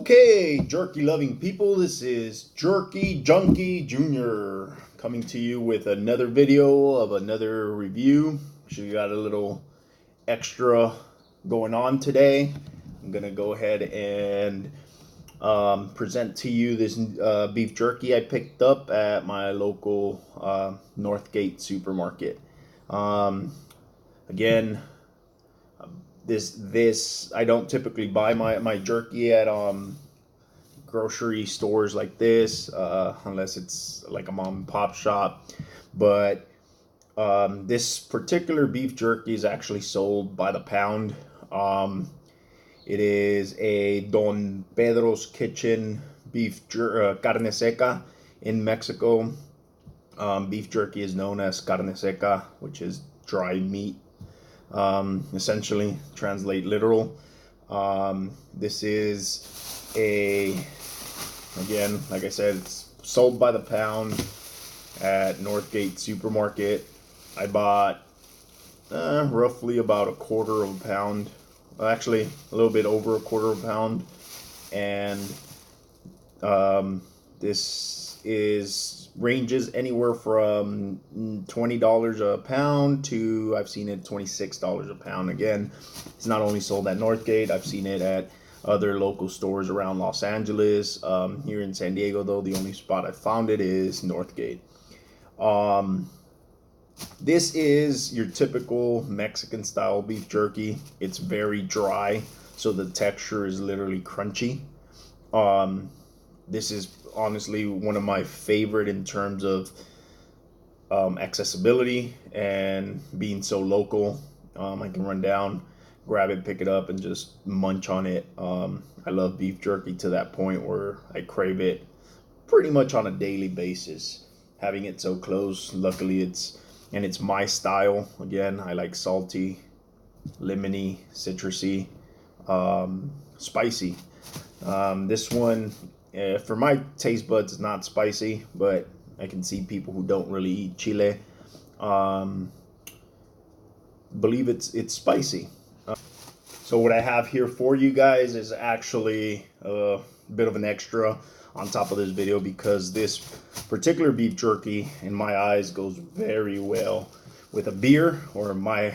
Okay, jerky loving people, this is Jerky Junkie Jr. coming to you with another video of another review. Actually got a little extra going on today. I'm gonna go ahead and present to you this beef jerky I picked up at my local Northgate supermarket. Again, this I don't typically buy my jerky at grocery stores like this unless it's like a mom and pop shop, but this particular beef jerky is actually sold by the pound. It is a Don Pedro's Kitchen Carne Seca in Mexico. Beef jerky is known as Carne Seca, which is dry meat. Essentially, translate literal. This is again, like I said, it's sold by the pound at Northgate Supermarket. I bought roughly about a quarter of a pound, actually a little bit over a quarter of a pound, and this ranges anywhere from $20 a pound to, I've seen it, $26 a pound. Again, it's not only sold at Northgate, I've seen it at other local stores around Los Angeles. Here in San Diego, though, the only spot I found it is Northgate. This is your typical Mexican style beef jerky. It's very dry, so the texture is literally crunchy. This is honestly one of my favorite in terms of accessibility and being so local. I can run down, grab it, pick it up, and just munch on it. I love beef jerky to that point where I crave it pretty much on a daily basis. Having it so close, luckily it's my style. Again, I like salty, lemony, citrusy, spicy. This one, for my taste buds, is not spicy, but I can see people who don't really eat chile believe it's spicy. So what I have here for you guys is actually a bit of an extra on top of this video, because this particular beef jerky, in my eyes, goes very well with a beer or my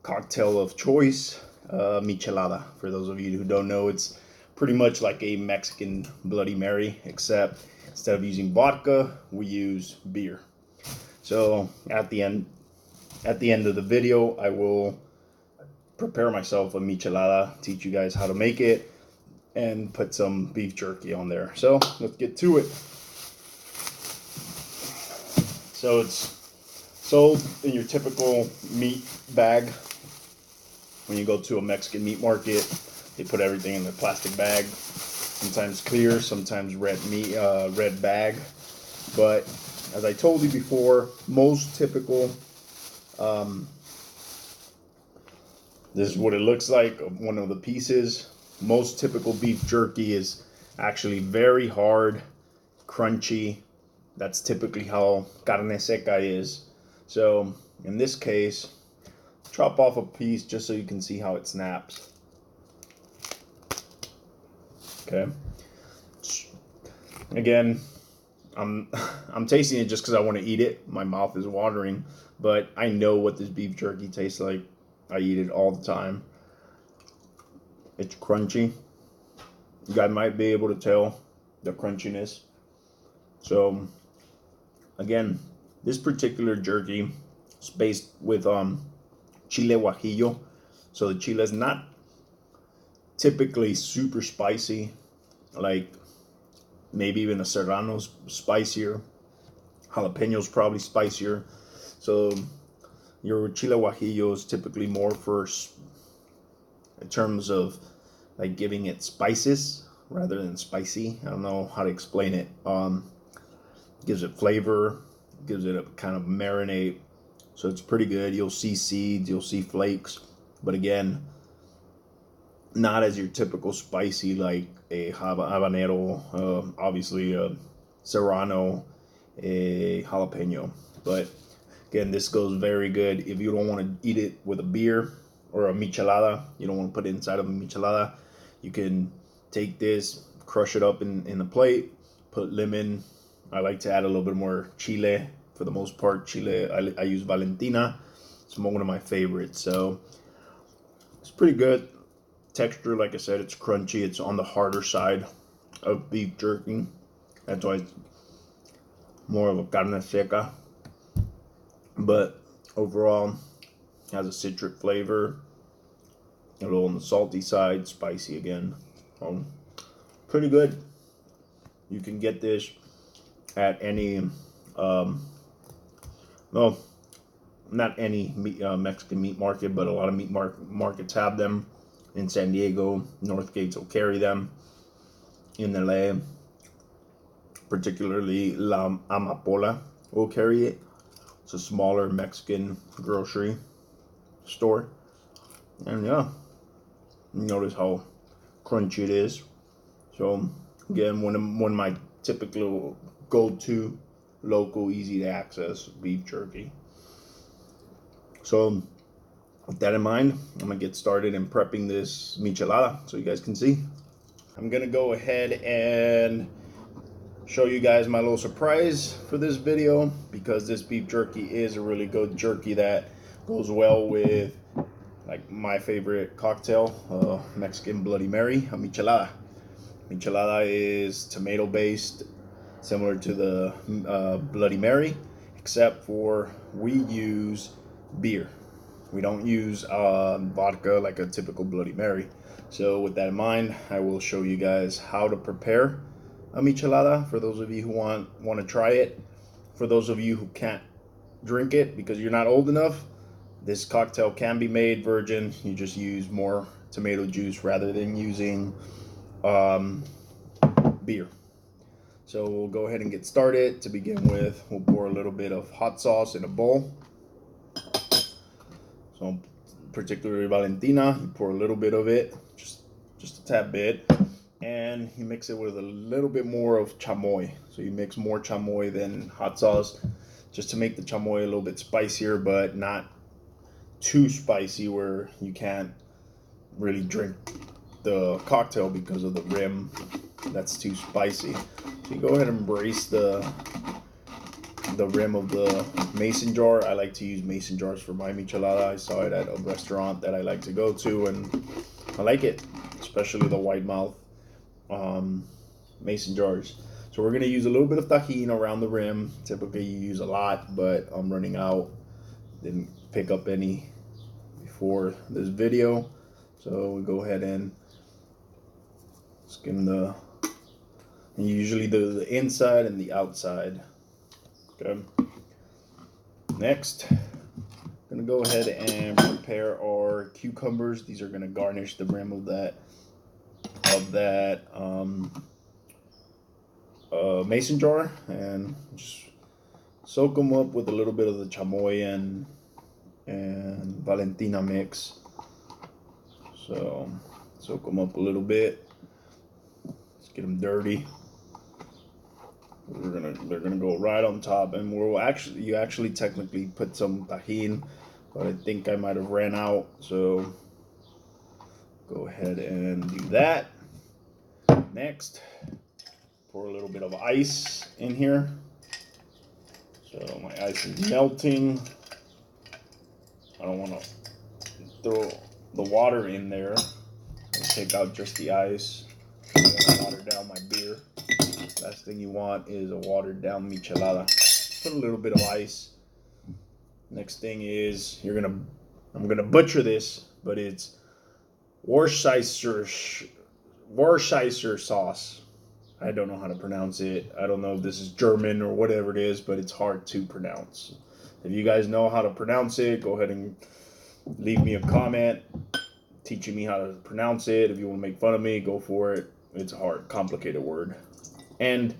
cocktail of choice, Michelada. For those of you who don't know, it's pretty much like a Mexican Bloody Mary, except instead of using vodka, we use beer. So at the end of the video, I will prepare myself a Michelada, teach you guys how to make it, and put some beef jerky on there. So let's get to it. So it's sold in your typical meat bag. When you go to a Mexican meat market, they put everything in the plastic bag, sometimes clear, sometimes red bag. But as I told you before, most typical, this is what it looks like, one of the pieces. Most typical beef jerky is actually very hard, crunchy. That's typically how carne seca is. So in this case, chop off a piece just so you can see how it snaps. Okay. Again, I'm tasting it just because I want to eat it. My mouth is watering, but I know what this beef jerky tastes like. I eat it all the time. It's crunchy. You guys might be able to tell the crunchiness. So again, this particular jerky is based with chile guajillo. So the chile is not typically super spicy, like maybe even a serrano's spicier. Jalapeno's probably spicier. So your chile guajillo is typically more for, in terms of like giving it spices rather than spicy. I don't know how to explain it. Gives it flavor, gives it a kind of marinade. So it's pretty good. You'll see seeds, you'll see flakes, but again, not as your typical spicy like a habanero, obviously a serrano, a jalapeno. But again, this goes very good if you don't want to eat it with a beer or a michelada. You don't want to put it inside of a michelada. You can take this, crush it up in the plate, put lemon. I like to add a little bit more chile. For the most part, chile, I use Valentina. It's one of my favorites. So it's pretty good. Texture, like I said, it's crunchy. It's on the harder side of beef jerky. That's why it's more of a carne seca. But overall, it has a citric flavor. A little on the salty side, spicy again. Pretty good. You can get this at any, well, not any Mexican meat market, but a lot of meat markets have them. In San Diego, Northgates will carry them. In LA, particularly La Amapola will carry it. It's a smaller Mexican grocery store. And yeah, notice how crunchy it is. So again, one of my typical go-to local, easy to access beef jerky. So with that in mind, I'm gonna get started in prepping this michelada so you guys can see. I'm gonna go ahead and show you guys my little surprise for this video, because this beef jerky is a really good jerky that goes well with like my favorite cocktail, Mexican Bloody Mary, a michelada. Michelada is tomato based, similar to the Bloody Mary, except for we use beer. We don't use vodka like a typical Bloody Mary. So with that in mind, I will show you guys how to prepare a michelada for those of you who want to try it. For those of you who can't drink it because you're not old enough, this cocktail can be made virgin. You just use more tomato juice rather than using beer. So we'll go ahead and get started. To begin with, we'll pour a little bit of hot sauce in a bowl. So particularly Valentina, you pour a little bit of it, just a tad bit, and you mix it with a little bit more of chamoy. So you mix more chamoy than hot sauce, just to make the chamoy a little bit spicier, but not too spicy where you can't really drink the cocktail because of the rim. That's too spicy. So you go ahead and brace the rim of the mason jar. I like to use mason jars for my michelada. I saw it at a restaurant that I like to go to, and I like it, especially the white mouth mason jars. So we're gonna use a little bit of tajin around the rim. Typically you use a lot, but I'm running out. Didn't pick up any before this video, so we go ahead and skim usually the inside and the outside. Okay. Next, I'm gonna go ahead and prepare our cucumbers. These are gonna garnish the rim of that mason jar, and just soak them up with a little bit of the chamoy and Valentina mix. So soak them up a little bit. Let's get them dirty. They're gonna go right on top, and you actually technically put some tajin, but I think I might have ran out, so go ahead and do that. Next, pour a little bit of ice in here. So my ice is melting. I don't want to throw the water in there. I'll take out just the ice. I don't want to water down my beer. Last thing you want is a watered down michelada. Put a little bit of ice. Next thing is I'm gonna butcher this, but it's Worcestershire sauce. I don't know how to pronounce it. I don't know if this is German or whatever it is, but it's hard to pronounce. If you guys know how to pronounce it, go ahead and leave me a comment teaching me how to pronounce it. If you want to make fun of me, go for it. It's a hard, complicated word. And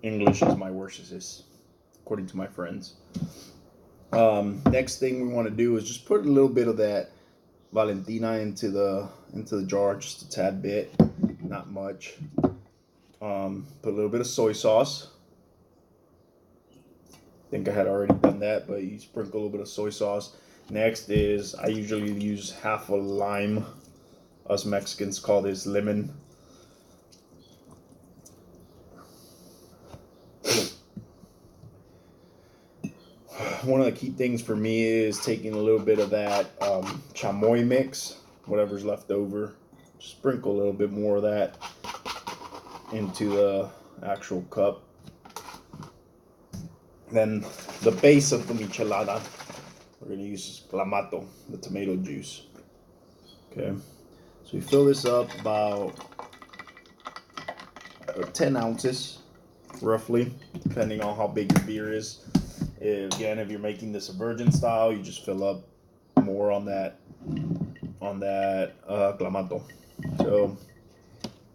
English is my worstest, according to my friends. Next thing we want to do is just put a little bit of that Valentina into the jar, just a tad bit, not much. Put a little bit of soy sauce. I think I had already done that, but you sprinkle a little bit of soy sauce. Next is I usually use half a lime Us Mexicans call this lemon. One of the key things for me is taking a little bit of that chamoy mix, whatever's left over. Sprinkle a little bit more of that into the actual cup. Then the base of the michelada, we're going to use clamato, the tomato juice. Okay, so we fill this up about 10 ounces, roughly, depending on how big your beer is. Again, if you're making this a virgin style, you just fill up more on that clamato. So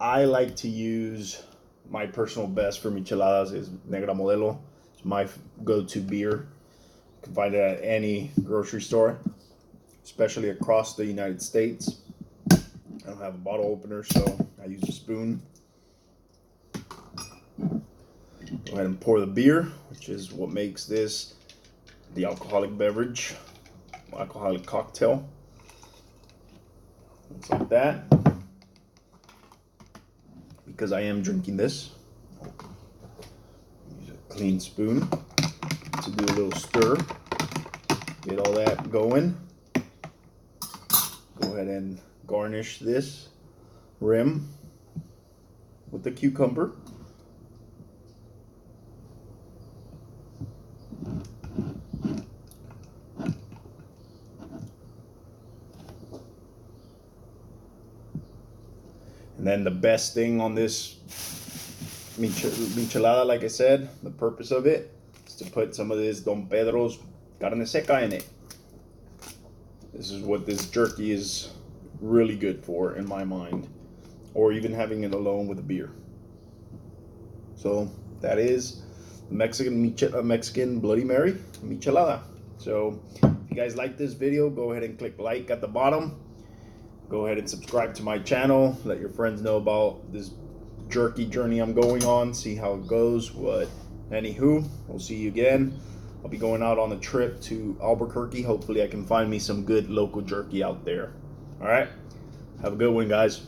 I like to use, my personal best for micheladas is Negra Modelo. It's my go-to beer. You can find it at any grocery store, especially across the United States. I don't have a bottle opener, so I use a spoon. Go ahead and pour the beer, which is what makes this the alcoholic beverage, alcoholic cocktail. It's like that. Because I am drinking this, use a clean spoon to do a little stir. Get all that going. Go ahead and garnish this rim with the cucumber. And then the best thing on this michelada, like I said, the purpose of it is to put some of this Don Pedro's Carne Seca in it. This is what this jerky is really good for, in my mind. Or even having it alone with a beer. So that is Mexican Bloody Mary michelada. So if you guys like this video, go ahead and click like at the bottom. Go ahead and subscribe to my channel. Let your friends know about this jerky journey I'm going on. See how it goes. But anywho, we'll see you again. I'll be going out on a trip to Albuquerque. Hopefully I can find me some good local jerky out there. All right. Have a good one, guys.